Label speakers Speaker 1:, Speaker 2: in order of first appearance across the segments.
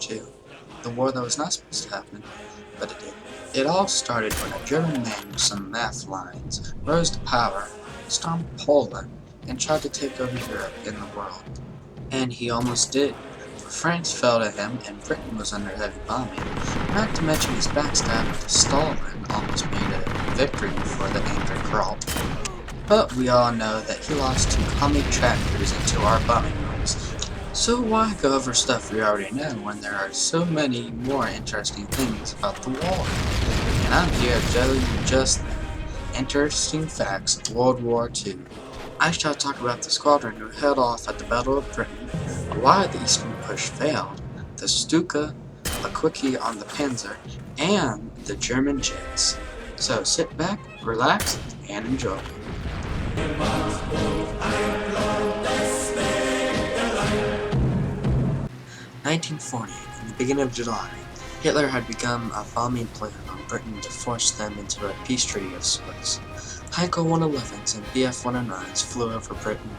Speaker 1: II, the war that was not supposed to happen, but it did. It all started when a German man with some math lines rose to power, stormed Poland, and tried to take over Europe and the world. And he almost did. For France fell to him and Britain was under heavy bombing, not to mention his backstab to Stalin almost made a victory for the angry Krupp. But we all know that he lost 2 commie tractors into our bombing runs. So why go over stuff we already know when there are so many more interesting things about the war? And I'm here to tell you just that. Interesting facts of World War II. I shall talk about the squadron who held off at the Battle of Britain, why the Eastern push failed, the Stuka, a quickie on the Panzer, and the German jets. So sit back, relax, and enjoy. 1940, in the beginning of July, Hitler had begun a bombing plan on Britain to force them into a peace treaty of sorts. Heinkel 111s and Bf 109s flew over Britain,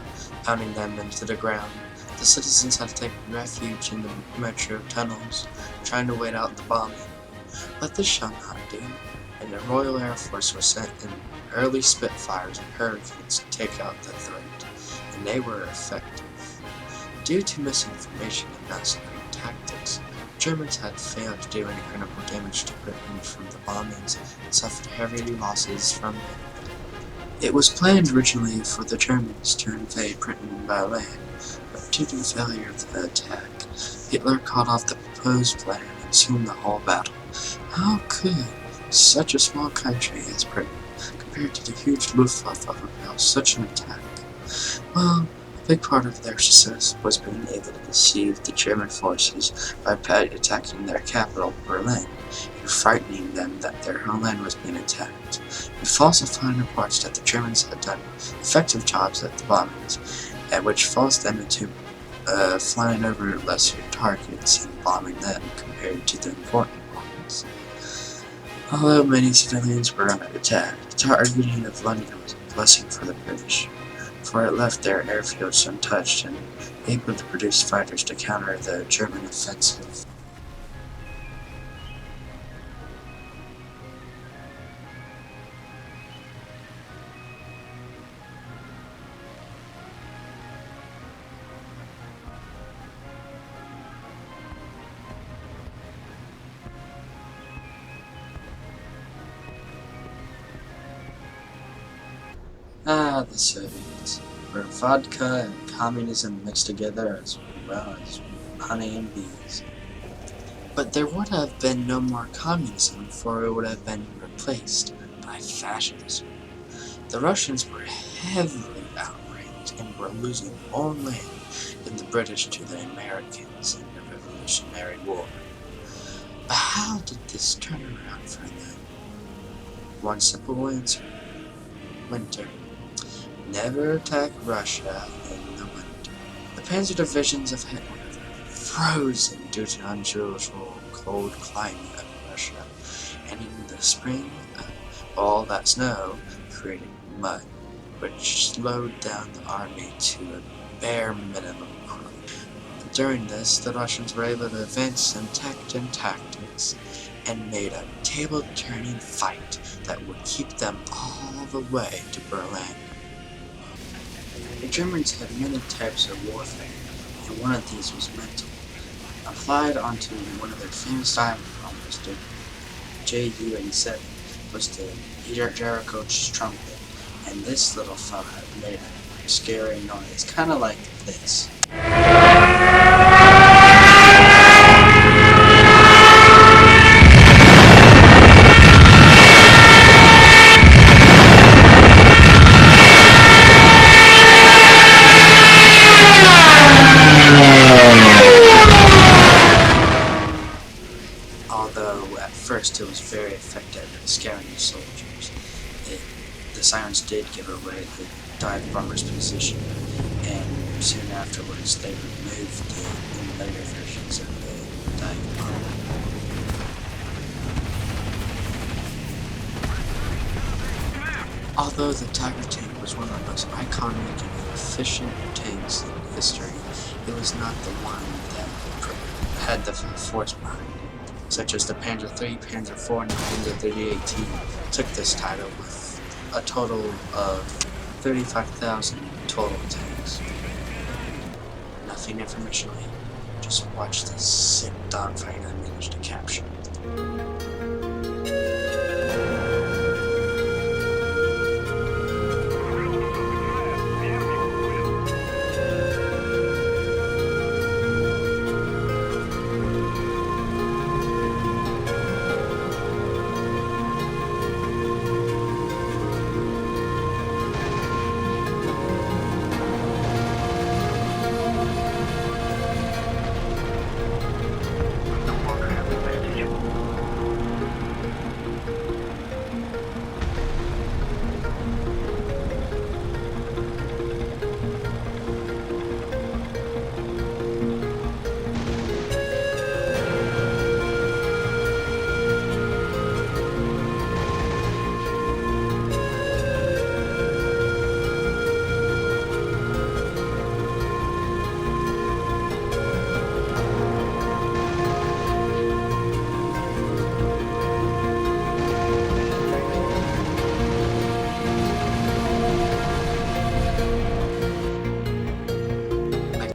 Speaker 1: pounding them into the ground. The citizens had to take refuge in the metro tunnels, trying to wait out the bombing. But this shall not do, and the Royal Air Force was sent in early Spitfires and Hurricanes to take out the threat, and they were effective. Due to misinformation and massacring tactics, Germans had failed to do any critical damage to Britain from the bombings and suffered heavy losses from it. It was planned originally for the Germans to invade Britain by land, but due to the failure of the attack, Hitler called off the proposed plan and assumed the whole battle. How could such a small country as Britain, compared to the huge Luftwaffe, repel such an attack? Well, a big part of their success was being able to deceive the German forces by attacking their capital, Berlin, and frightening them that their homeland was being attacked, and falsifying reports that the Germans had done effective jobs at the bombings, at which forced them into flying over lesser targets and bombing them compared to the important ones. Although many civilians were under attack, the targeting of London was a blessing for the British, for it left their airfields untouched and able to produce fighters to counter the German offensive. The Soviets, where vodka and communism mixed together as well as honey and bees. But there would have been no more communism, for it would have been replaced by fascism. The Russians were heavily outraged and were losing more land than the British to the Americans in the Revolutionary War. But how did this turn around for them? One simple answer: winter. Never attack Russia in the winter. The panzer divisions of Hitler were frozen due to the unusual cold climate of Russia, and in the spring, all that snow created mud, which slowed down the army to a bare minimum crew. During this, the Russians were able to advance in tactics and made a table-turning fight that would keep them all the way to Berlin. The Germans had many types of warfare, and one of these was mental, applied onto one of their famous diving bombers, the Ju-87, was the Jericho's trumpet, and this little fella made a scary noise, kind of like this. Although at first it was very effective at scaring the soldiers, the sirens did give away the dive bomber's position, and soon afterwards they removed the later versions of the dive bomber. Although the Tiger tank was one of the most iconic and efficient tanks in history, it was not the one that had the force behind it, such as the Panzer III, Panzer IV, and the Panzer 38T took this title with a total of 35,000 total tanks. Nothing informational here, just watch this sick dogfight I managed to capture.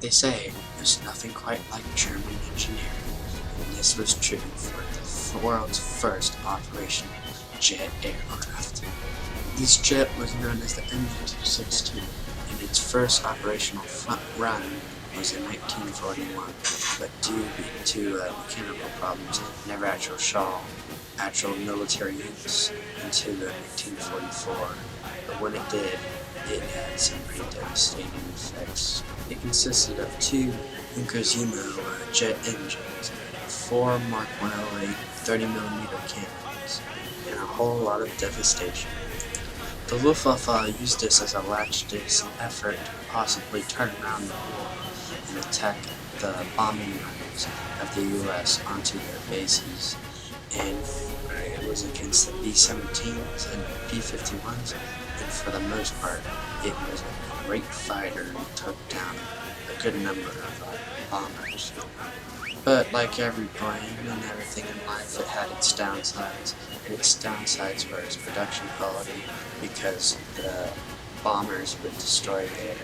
Speaker 1: They say there's nothing quite like German engineering, and this was true for the world's first operational jet aircraft. This jet was known as the MU-262, and its first operational run was in 1941, but due to mechanical problems, never actual military use until 1944. But when it did, it had some pretty devastating effects. It consisted of two Incrusimo jet engines, 4 Mark 108 30mm cannons, and a whole lot of devastation. The Luftwaffe used this as a last-ditch effort to possibly turn around the war and attack the bombing runs of the U.S. onto their bases, and it was against the B-17s and B-51s, and for the most part, it was a great fighter and took down a good number of bombers. But like every plane and everything in life, it had its downsides, and its downsides were its production quality, because the bombers would destroy their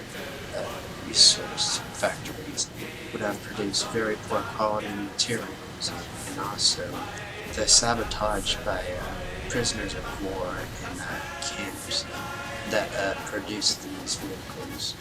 Speaker 1: resource factories, would have produced very poor quality materials, and also the sabotage by prisoners of war in camps that produced these vehicles.